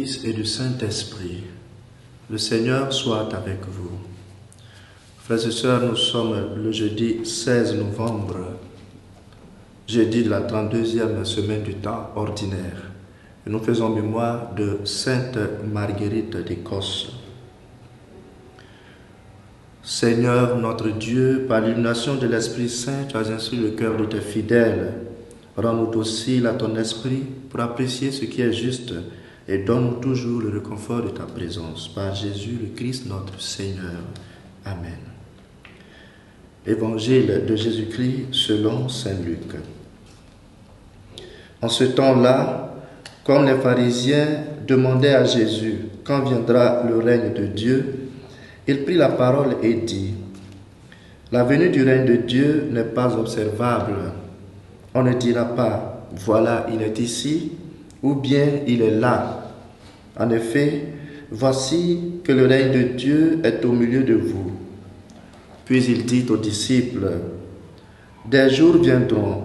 Fils et du Saint-Esprit. Le Seigneur soit avec vous. Frères et sœurs, nous sommes le jeudi 16 novembre, jeudi de la 32e semaine du temps ordinaire. Et nous faisons mémoire de Sainte Marguerite d'Écosse. Seigneur notre Dieu, par l'illumination de l'Esprit Saint, tu as instruit le cœur de tes fidèles. Rends-nous docile à ton esprit pour apprécier ce qui est juste et donne-nous toujours le réconfort de ta présence. Par Jésus le Christ notre Seigneur. Amen. Évangile de Jésus-Christ selon saint Luc. En ce temps-là, comme les pharisiens demandaient à Jésus quand viendra le règne de Dieu, il prit la parole et dit: La venue du règne de Dieu n'est pas observable. On ne dira pas, voilà, il est ici, ou bien il est là. En effet, voici que le règne de Dieu est au milieu de vous. Puis il dit aux disciples: Des jours viendront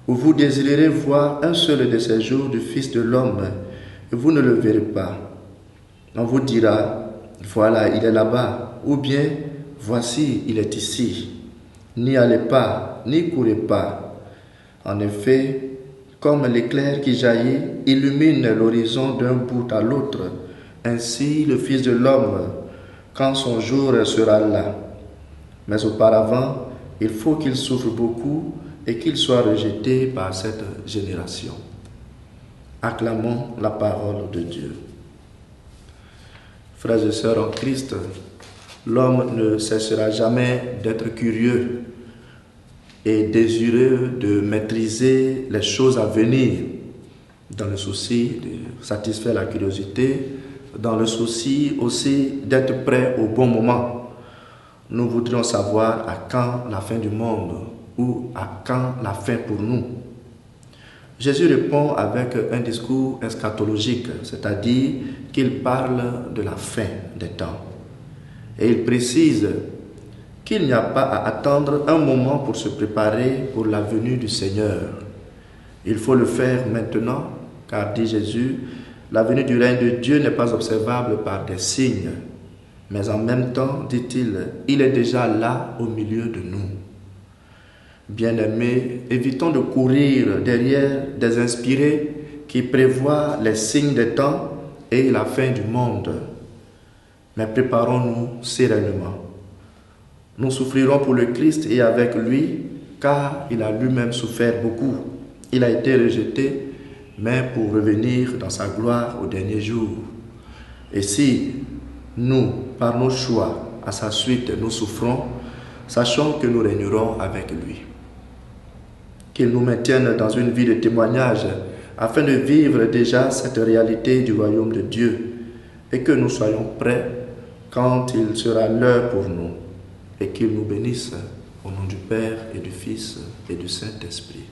où vous désirerez voir un seul de ces jours du Fils de l'homme, et vous ne le verrez pas. On vous dira, voilà, il est là-bas, ou bien, voici, il est ici. N'y allez pas, n'y courez pas. En effet, comme l'éclair qui jaillit illumine l'horizon d'un bout à l'autre, ainsi le Fils de l'homme, quand son jour sera là. Mais auparavant, il faut qu'il souffre beaucoup et qu'il soit rejeté par cette génération. Acclamons la parole de Dieu. Frères et sœurs en Christ, l'homme ne cessera jamais d'être curieux et désireux de maîtriser les choses à venir, dans le souci de satisfaire la curiosité, dans le souci aussi d'être prêt au bon moment. Nous voudrions savoir à quand la fin du monde ou à quand la fin pour nous. Jésus répond avec un discours eschatologique, c'est-à-dire qu'il parle de la fin des temps. Et il précise qu'il n'y a pas à attendre un moment pour se préparer pour la venue du Seigneur. Il faut le faire maintenant, car, dit Jésus, la venue du règne de Dieu n'est pas observable par des signes. Mais en même temps, dit-il, il est déjà là au milieu de nous. Bien-aimés, évitons de courir derrière des inspirés qui prévoient les signes des temps et la fin du monde. Mais préparons-nous sereinement. Nous souffrirons pour le Christ et avec lui, car il a lui-même souffert beaucoup. Il a été rejeté, mais pour revenir dans sa gloire au dernier jour. Et si nous, par nos choix, à sa suite, nous souffrons, sachons que nous régnerons avec lui. Qu'il nous maintienne dans une vie de témoignage afin de vivre déjà cette réalité du royaume de Dieu et que nous soyons prêts quand il sera l'heure pour nous et qu'il nous bénisse au nom du Père et du Fils et du Saint-Esprit.